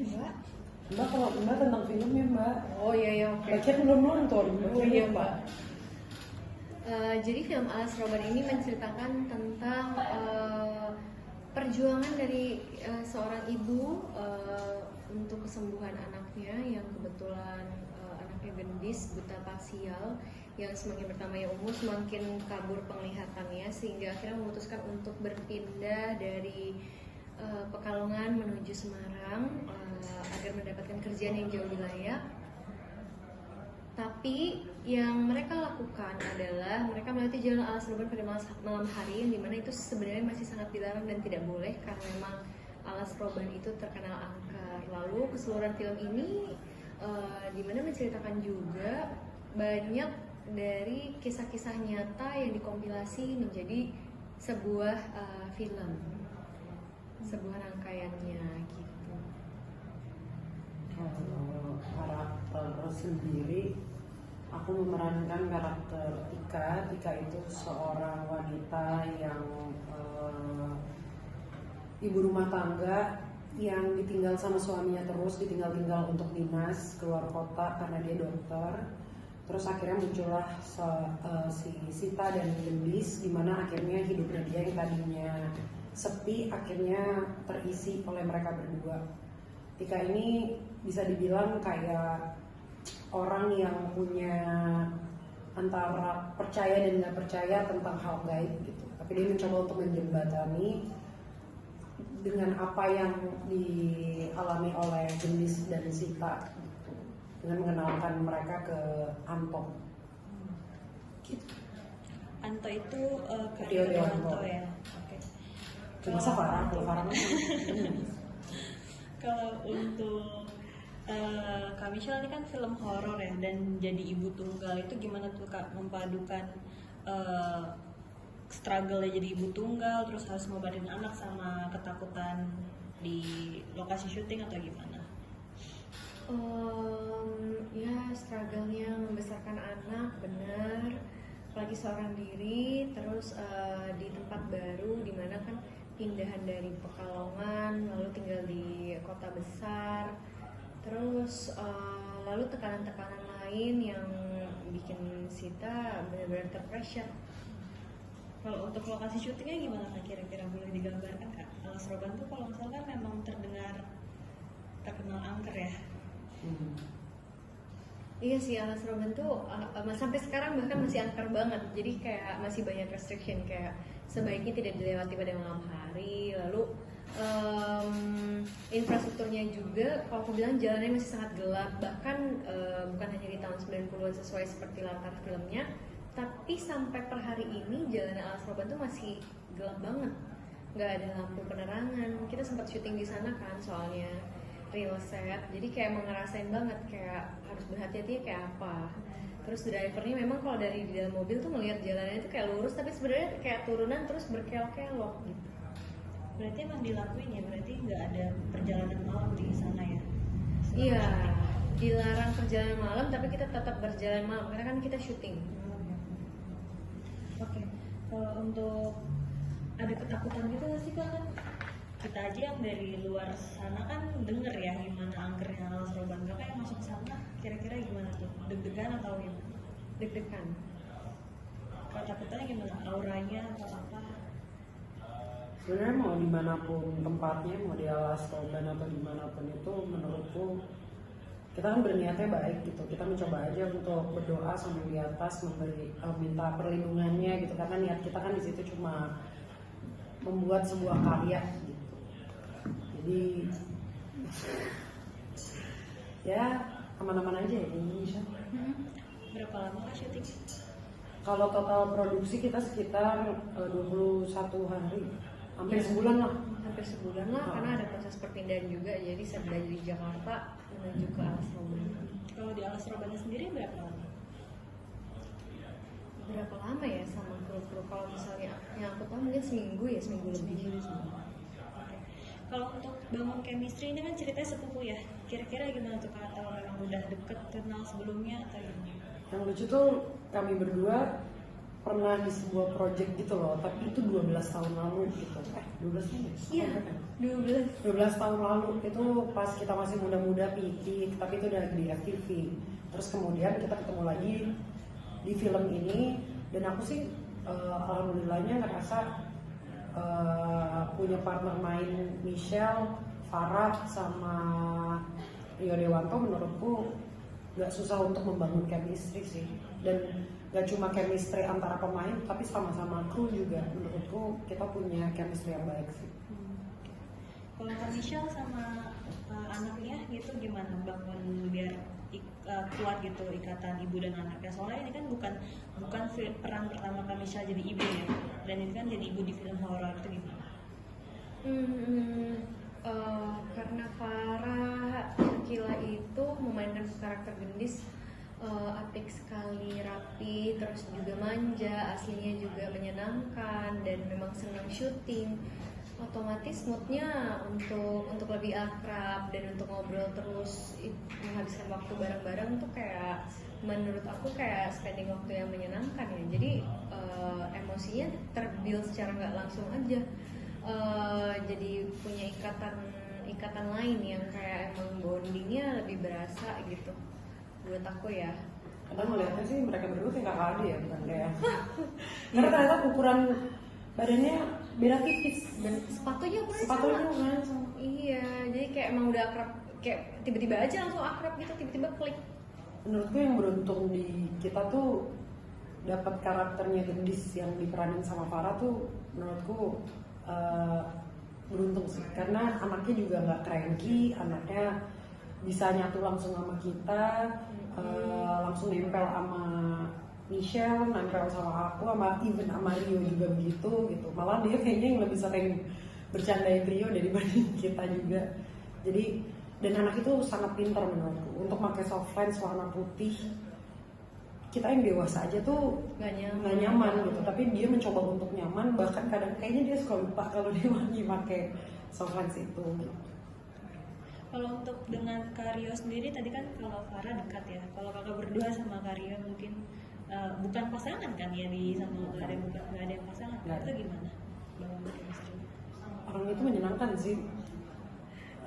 Mbak? Mbak kalau Mbak tentang filmnya Mbak. Oh iya oke. Bagian belum nonton. Oh iya Mbak. Jadi film Alas Roban ini menceritakan tentang perjuangan dari seorang ibu untuk kesembuhan anaknya yang kebetulan anaknya gendis, buta parsial, yang semakin bertambahnya umur semakin kabur penglihatannya, sehingga akhirnya memutuskan untuk berpindah dari Pekalongan menuju Semarang agar mendapatkan kerjaan yang jauh lebih layak. Tapi yang mereka lakukan adalah mereka melewati jalan Alas Roban pada malam hari, yang dimana itu sebenarnya masih sangat dilarang dan tidak boleh karena memang Alas Roban itu terkenal angker. Lalu keseluruhan film ini dimana menceritakan juga banyak dari kisah-kisah nyata yang dikompilasi menjadi sebuah film, sebuah rangkaiannya gitu. Kalau karakter sendiri, aku memerankan karakter Tika. Tika itu seorang wanita yang ibu rumah tangga yang ditinggal sama suaminya terus, ditinggal-tinggal untuk dinas keluar kota karena dia dokter. Terus akhirnya muncullah si Sita dan Gendis, dimana akhirnya hidupnya dia yang tadinya sepi akhirnya terisi oleh mereka berdua. Tika ini bisa dibilang kayak orang yang punya antara percaya dan nggak percaya tentang hal gaib gitu. Tapi dia mencoba untuk menjembatani dengan apa yang dialami oleh Gendis dan Sita gitu, dengan mengenalkan mereka ke Anto. Gitu. Anto itu Rio Anto ya. Oke. Masa Farah, kalau Farah Kalau untuk Kak Michelle ini kan film horor ya, dan jadi ibu tunggal itu gimana tuh Kak memadukan struggle-nya jadi ibu tunggal, terus harus ngobatin anak sama ketakutan di lokasi syuting atau gimana? Ya struggle-nya membesarkan anak, benar, apalagi seorang diri, terus di tempat baru, dimana kan pindahan dari Pekalongan lalu tinggal di kota besar, terus lalu tekanan-tekanan lain yang bikin Sita benar-benar terpressure. Kalau untuk lokasi syutingnya gimana Kak, kira-kira boleh digambarkan Kak? Alas Roban tuh kalau misalkan memang terkenal angker ya. Iya sih, Alas Roban tuh sampai sekarang bahkan masih angker banget. Jadi kayak masih banyak restriction, kayak sebaiknya tidak dilewati pada malam hari. Lalu infrastrukturnya juga, kalau aku bilang jalannya masih sangat gelap. Bahkan bukan hanya di tahun 90-an sesuai seperti latar filmnya, tapi sampai per hari ini jalanan Alas Roban tuh masih gelap banget. Nggak ada lampu penerangan. Kita sempat syuting di sana kan, soalnya real set, jadi kayak ngerasain banget kayak harus berhati-hati kayak apa. Terus drivernya memang kalau dari di dalam mobil tuh ngelihat jalannya itu kayak lurus, tapi sebenarnya kayak turunan terus berkelok-kelok gitu. Berarti emang dilakuin ya, berarti nggak ada perjalanan malam di sana ya? Iya, dilarang perjalanan malam, tapi kita tetap berjalan malam karena kan kita syuting. Oke, kalau untuk ada ketakutan gitu nggak sih kan? Kita aja yang dari luar sana kan denger ya gimana angkernya Alas Roban. Kakak yang masuk sana kira-kira gimana tuh? Deg-degan atau gimana? Deg-degan. Kalau takutnya gimana? Auranya atau apa? Sebenarnya mau dimanapun tempatnya, mau di Alas Roban atau dimanapun itu, menurutku kita kan berniatnya baik gitu. Kita mencoba aja untuk berdoa sambil di atas minta perlindungannya gitu, karena niat kita kan di situ cuma membuat sebuah karya gitu. Jadi ya aman-aman aja ya di Indonesia. Berapa lama Kak syuting? Kalau total produksi kita sekitar 21 hari, hampir sebulan lah. Hampir sebulan lah, karena ada proses perpindahan juga. Jadi saya dari Jakarta menuju ke Alas Roban. Kalau di Alas Roban sendiri berapa lama? Berapa lama ya sama kru-kru? Kalau misalnya yang aku tahu mungkin seminggu lebih. Kalau untuk bangun chemistry ini kan ceritanya sepupu ya. Kira-kira gimana tuh Kak? Kalau memang udah deket kenal sebelumnya atau gimana? Yang lucu tuh kami berdua pernah di sebuah project gitu loh, tapi itu 12 tahun lalu gitu. 12 tahun ya? Iya, 12 tahun lalu itu pas kita masih muda-muda pitik, tapi itu udah di FTV. Terus kemudian kita ketemu lagi di film ini, dan aku sih alhamdulillahnya ngerasa punya partner main Michelle, Farah sama Rio Dewanto menurutku gak susah untuk membangun chemistry sih, dan gak cuma chemistry antara pemain tapi sama-sama kru juga menurutku kita punya chemistry yang baik sih. Kalau Kak Michelle sama anaknya gitu gimana bangun biar kuat gitu ikatan ibu dan anaknya, soalnya ini kan bukan peran pertama Kak Michelle jadi ibu ya, dan ini kan jadi ibu di film horor, itu gimana? Karena Farah Shakila itu memainkan karakter gendis apik sekali, rapi, terus juga manja, aslinya juga menyenangkan dan memang senang syuting. Otomatis moodnya untuk lebih akrab dan untuk ngobrol terus, menghabiskan waktu bareng-bareng tuh kayak menurut aku kayak spending waktu yang menyenangkan ya. Jadi emosinya terbuild secara nggak langsung aja. Jadi punya ikatan lain yang kayak emang bondingnya lebih berasa gitu buat aku ya. Kadang ngeliatnya sih mereka berdua kayak kakak adik ya, bukan kayak karena ternyata ukuran badannya beda tipis Dan sepatunya ukurannya sepatunya sama. kan sama. Iya, jadi kayak emang udah akrab, kayak tiba-tiba aja langsung akrab gitu, tiba-tiba klik. Menurutku yang beruntung di kita tuh dapat karakternya gendis yang diperanin sama Farah tuh menurutku beruntung sih, karena anaknya juga nggak cranky, anaknya bisa nyatu langsung sama kita, langsung nempel sama Michelle, nempel sama aku, sama even sama Rio juga begitu gitu. Malah dia kayaknya yang lebih sering bercandain Rio dibanding kita juga. Jadi dan anak itu sangat pintar menurutku untuk pakai soft lens warna putih. Kita yang dewasa aja tuh nggak nyaman gitu, tapi dia mencoba untuk nyaman, bahkan kadang kayaknya dia suka lupa kalau dia lagi pakai soft lens itu gitu. Kalau untuk dengan Kak Rio sendiri tadi kan kalau Farah dekat ya, kalau kakak berdua sama Kak Rio mungkin bukan pasangan kan ya, di sama nggak ada yang pasangan, itu gimana bangun chemistry? Orang itu menyenangkan sih.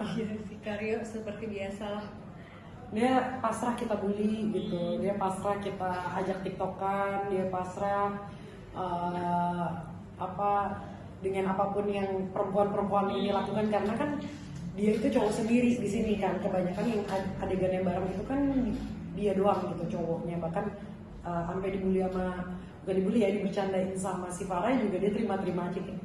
Iya si Karyo seperti biasa lah. Dia pasrah kita bully gitu, dia pasrah kita ajak tiktokan, dia pasrah dengan apapun yang perempuan-perempuan ini lakukan, karena kan dia itu cowok sendiri di sini kan, kebanyakan yang adegan yang bareng itu kan dia doang gitu cowoknya, bahkan sampai dibully sama, bukan dibully ya, dibercandain sama si Farah juga dia terima-terima aja gitu.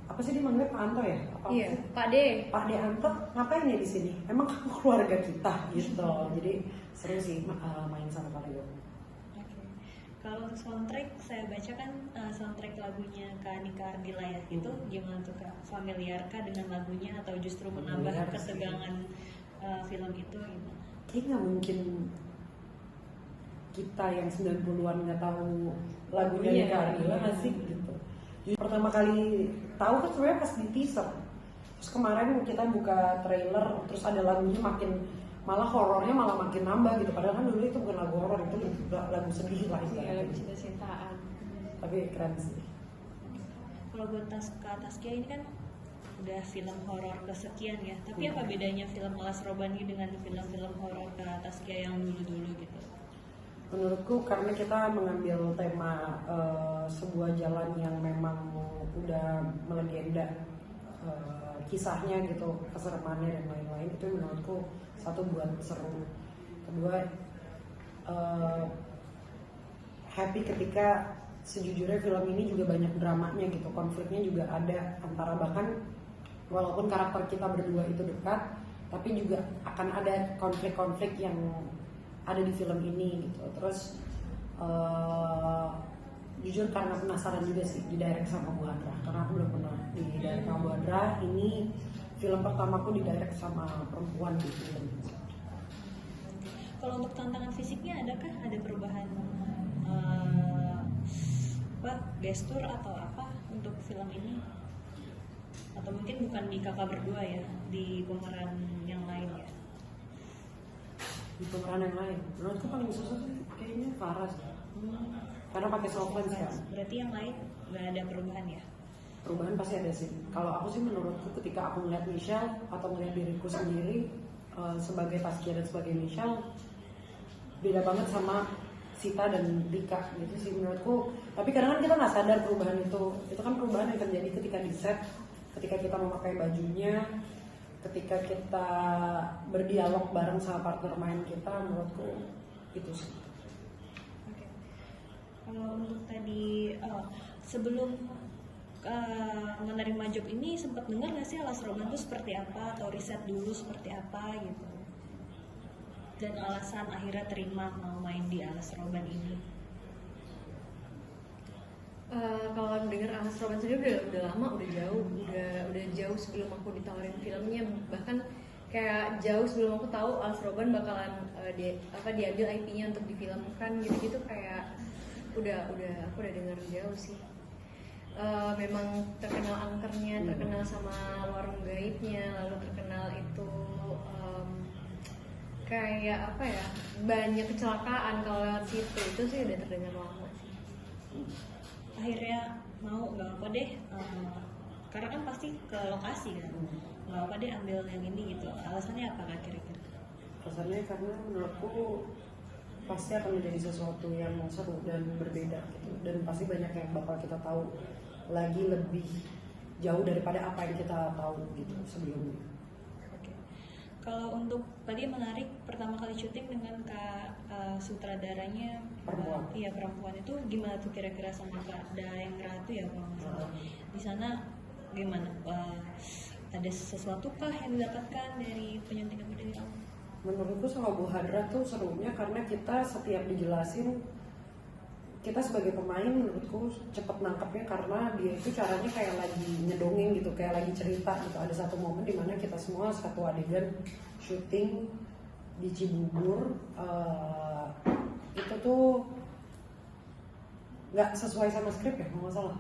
Apa sih dia manggilnya Pak Anto ya? Iya, Pak De Anto ngapain ya di sini? Emang kamu keluarga kita gitu. Jadi seru sih main sama Karyo. Oke. Kalau untuk soundtrack, saya baca kan soundtrack lagunya Kak Nika Ardila ya, itu gimana tuh Kak? Familiarkah dengan lagunya atau justru menambah ketegangan film itu gimana? Kayaknya nggak mungkin kita yang 90-an nggak tahu lagunya Nika Ardila masih gitu. Jadi pertama kali tahu kan sebenarnya pas di teaser. Terus kemarin kita buka trailer, terus ada lagunya malah horornya malah makin nambah gitu. Padahal kan dulu itu bukan lagu horor, itu lagu sedih lah Iya, istilahnya. lagu cinta-cintaan. Tapi keren sih. Kalau buat Kak Taskia ini kan udah film horor kesekian ya, tapi apa bedanya film Alas Robani dengan film-film horor Kak Taskia yang dulu-dulu gitu? Menurutku karena kita mengambil tema sebuah jalan yang memang udah melegenda, kisahnya gitu, keseremannya dan lain-lain, itu menurutku satu buat seru. Kedua happy ketika sejujurnya film ini juga banyak dramanya gitu, konfliknya juga ada antara, bahkan walaupun karakter kita berdua itu dekat, tapi juga akan ada konflik-konflik yang ada di film ini gitu. Terus jujur karena penasaran juga sih di direct sama Bu Andra, karena aku belum pernah di direct sama Bu Andra. Ini film pertamaku di direct sama perempuan di film. Kalau untuk tantangan fisiknya adakah ada perubahan gestur atau apa untuk film ini? Atau mungkin bukan di kakak berdua ya, di pemeran yang lain ya? di pemeran yang lain. Menurutku paling susah sih kayaknya Farah sih. Karena pakai soft lens kan. Berarti yang lain nggak ada perubahan ya? Perubahan pasti ada sih. Kalau aku sih menurutku ketika aku melihat Michelle atau melihat diriku sendiri sebagai Taskia dan sebagai Michelle beda banget sama Sita dan Dika gitu sih menurutku. Tapi kadang kan kita nggak sadar perubahan itu kan perubahan yang terjadi ketika di set, ketika kita memakai bajunya, ketika kita berdialog bareng sama partner main kita. Menurutku itu sih. Oke. Kalau untuk tadi sebelum menerima job ini sempat dengar nggak sih Alas Roban itu seperti apa atau riset dulu seperti apa gitu? Dan alasan akhirnya terima mau main di Alas Roban ini? Kalau dengar Alas Roban sendiri udah lama, udah jauh sebelum aku ditawarin filmnya, bahkan kayak jauh sebelum aku tahu Alas Roban bakalan diambil IP-nya untuk difilmkan gitu-gitu, kayak udah aku udah dengar jauh sih. Memang terkenal angkernya, terkenal sama warung gaibnya, lalu terkenal itu kayak apa ya, banyak kecelakaan kalau lewat situ, itu sih udah terdengar lama sih. Akhirnya mau nggak apa deh, karena kan pasti ke lokasi kan, nggak apa deh ambil yang ini gitu. Alasannya apa kak kira-kira? Alasannya karena menurutku pasti akan menjadi sesuatu yang seru dan berbeda gitu, dan pasti banyak yang bakal kita tahu lagi lebih jauh daripada apa yang kita tahu gitu sebelumnya. Oke. Kalau untuk tadi menarik pertama kali syuting dengan kak sutradaranya Perempuan. Iya perempuan itu gimana tuh kira-kira sama kak Daeng Ratu ya kalau nggak salah. Di sana gimana? Ada sesuatu kah yang didapatkan dari penyuntingan dari awal? Menurutku sama Bu Hadra tuh serunya karena kita setiap dijelasin, kita sebagai pemain menurutku cepet nangkepnya karena dia itu caranya kayak lagi ngedongeng gitu, kayak lagi cerita gitu. Ada satu momen dimana kita semua satu adegan syuting di Cibubur, itu tuh nggak sesuai sama skrip ya kalau nggak salah.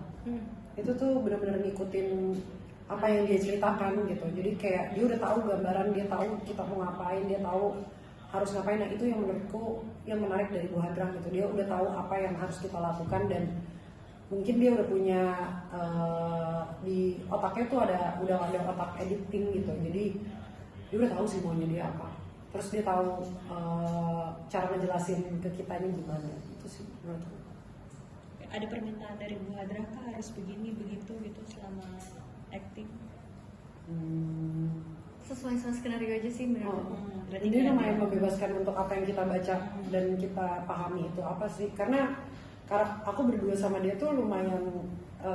Itu tuh benar-benar ngikutin apa yang dia ceritakan gitu. Jadi kayak dia udah tahu gambaran, dia tahu kita mau ngapain, dia tahu harus ngapain. Nah itu yang menurutku yang menarik dari Bu Hadra gitu. Dia udah tahu apa yang harus kita lakukan dan mungkin dia udah punya di otaknya tuh udah ada otak editing gitu. Jadi dia udah tahu sih maunya dia apa. Terus dia tahu cara ngejelasin ke kitanya gimana. Itu sih menurutku. Ada permintaan dari Bu Hadra kah harus begini begitu gitu selama acting? Sesuai sama skenario aja sih menurut aku. Berarti Dia nggak lumayan ada- membebaskan untuk apa yang kita baca dan kita pahami itu apa sih. Karena aku berdua sama dia tuh lumayan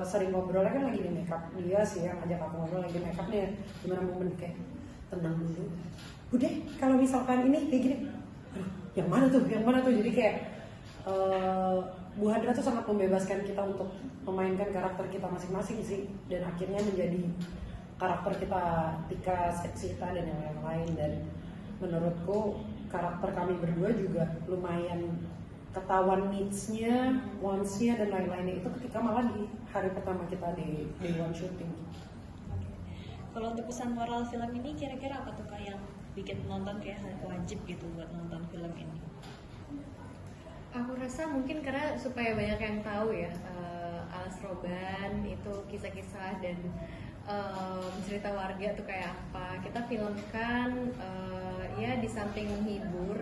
sering ngobrolnya kan lagi di makeup. Dia sih yang ngajak aku ngobrol lagi makeup nih. Gimana momen kayak tenang dulu. Udah kalau misalkan ini kayak gini, aduh, yang mana tuh? Jadi kayak Bu Hadra tuh sangat membebaskan kita untuk memainkan karakter kita masing-masing sih, dan akhirnya menjadi karakter kita Tika, Sita dan yang lain. Dan menurutku karakter kami berdua juga lumayan ketahuan needs-nya, wants-nya dan lain-lainnya itu ketika malah di hari pertama kita di day one shooting. Oke. Kalau untuk pesan moral film ini kira-kira apa tuh kak yang bikin penonton kayak wajib gitu buat nonton film ini? Aku rasa mungkin karena supaya banyak yang tahu ya, Alas Roban itu kisah-kisah dan cerita warga tuh kayak apa. Kita filmkan ya di samping menghibur,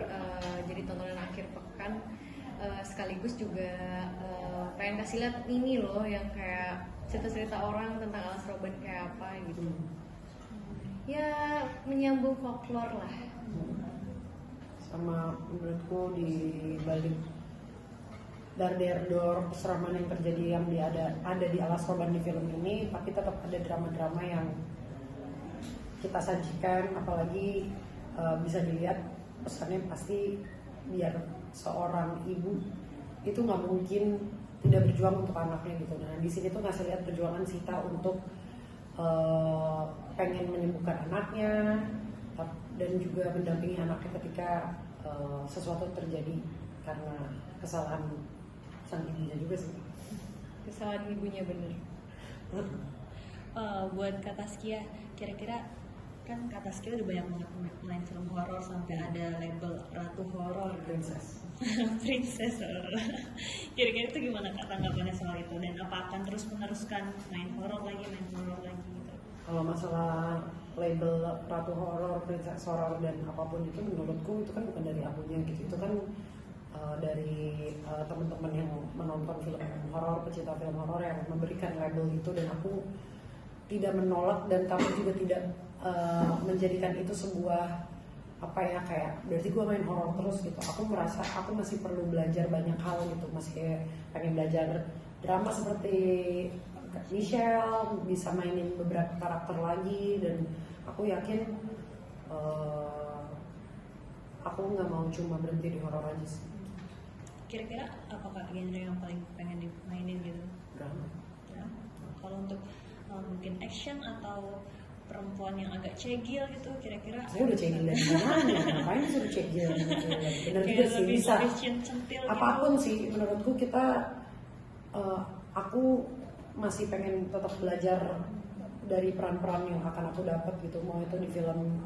jadi tontonan akhir pekan, sekaligus juga pengen kasih lihat ini loh yang kayak cerita-cerita orang tentang Alas Roban kayak apa gitu. Ya menyambung folklore lah. Sama menurutku di balik dar-der-dor keseraman yang terjadi yang ada di Alas Roban di film ini, tapi tetap ada drama-drama yang kita sajikan. Apalagi bisa dilihat pesannya pasti biar seorang ibu itu nggak mungkin tidak berjuang untuk anaknya gitu. Nah di sini tuh ngasih lihat perjuangan Sita untuk pengen menyembuhkan anaknya dan juga mendampingi anaknya ketika sesuatu terjadi karena kesalahan sang ibunya juga sih. Kesalahan ibunya bener. Buat Kak Taskia, kira-kira kan kata skill udah banyak banget main film horor sampai ada label ratu horor, Princess. princess horor. Kira-kira itu gimana kak tanggapannya soal itu, dan apa akan terus meneruskan main horor lagi gitu? Kalau masalah label ratu horor, princess horor dan apapun itu, menurutku itu kan bukan dari akunya gitu. Itu kan dari teman-teman yang menonton film horor, pecinta film horor yang memberikan label itu, dan aku tidak menolak dan kami juga tidak menjadikan itu sebuah apa ya, kayak berarti gue main horor terus gitu. Aku merasa aku masih perlu belajar banyak hal gitu, masih kayak pengen belajar drama seperti Michelle, bisa mainin beberapa karakter lagi, dan aku yakin aku nggak mau cuma berhenti di horor aja sih. Kira-kira apa kak genre yang paling pengen dimainin gitu? Drama. Ya. Kalau untuk mungkin action atau perempuan yang agak cegil gitu, kira-kira Saya udah cegil dari mana? Ngapain disuruh cegil? Bener juga kayak sih, lebih bisa. centil Apapun gitu. sih, menurutku kita, aku masih pengen tetap belajar dari peran-peran yang akan aku dapat gitu, mau itu di film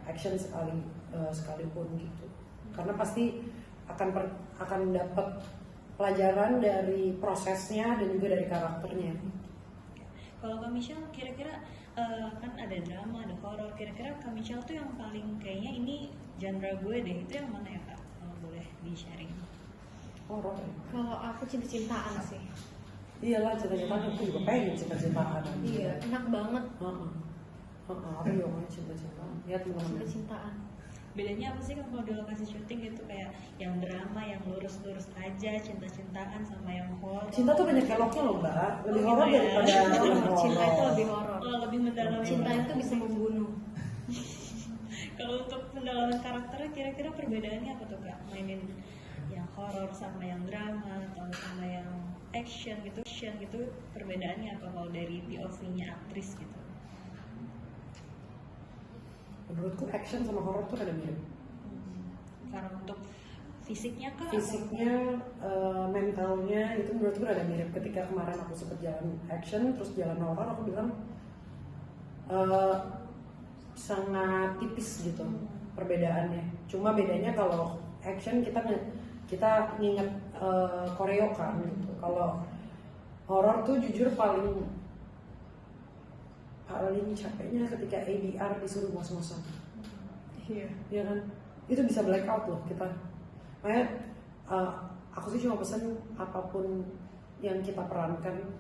action sekalipun gitu. Karena pasti akan dapat pelajaran dari prosesnya dan juga dari karakternya. Kalau Kak Michelle kira-kira kan ada drama, ada horor. Kira-kira Kak Michelle tuh yang paling kayaknya ini genre gue deh. Itu yang mana ya Kak? Kalau boleh di-sharing. Horor. Kalau aku cinta-cintaan sih. Iyalah, cinta-cintaan aku juga pengen cinta-cintaan. Iya, enak banget Aku juga mau cinta-cintaan. Ya teman-teman. cinta-cintaan. Bedanya apa sih kalau di lokasi syuting gitu, kayak yang drama, yang lurus-lurus aja, cinta-cintaan sama yang horor? Cinta tuh banyak keloknya loh, Mbak. Lebih Oh, horor gitu ya. daripada horor. Cinta itu lebih horor. Oh, lebih mendalam. Cinta itu bisa membunuh. Kalau untuk pendalaman karakternya kira-kira perbedaannya apa tuh Kak? Mainin yang horor sama yang drama atau sama yang action gitu perbedaannya apa kalau dari POV-nya aktris gitu? Menurutku action sama horor tuh ada mirip. Karena untuk fisiknya Kak? Fisiknya, mentalnya itu menurutku ada mirip. Ketika kemarin aku sempet jalan action terus jalan horor, aku bilang sangat tipis gitu perbedaannya. Cuma bedanya kalau action kita nginget koreo kan gitu. Kalau horor tuh jujur paling capeknya ketika ADR disuruh ngos-ngosan. Iya. Iya kan? Itu bisa blackout loh kita. Makanya aku sih cuma pesan apapun yang kita perankan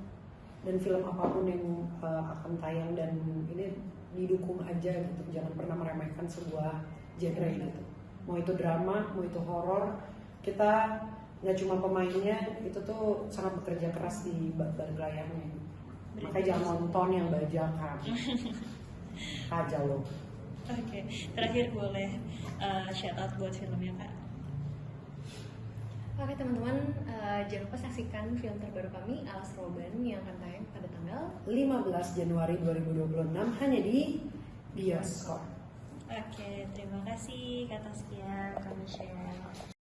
dan film apapun yang akan tayang dan ini didukung aja gitu. Jangan pernah meremehkan sebuah genre gitu. Mau itu drama, mau itu horor, kita nggak cuma pemainnya, itu tuh sangat bekerja keras di balik layarnya. Makanya jangan nonton yang bajakan. Aja loh. Oke, terakhir boleh shout out buat filmnya Kak? Oke teman-teman, jangan lupa saksikan film terbaru kami Alas Roban yang akan tayang pada tanggal 15 Januari 2026 hanya di bioskop. Oke, terima kasih Kak Taskia, Kak Michelle.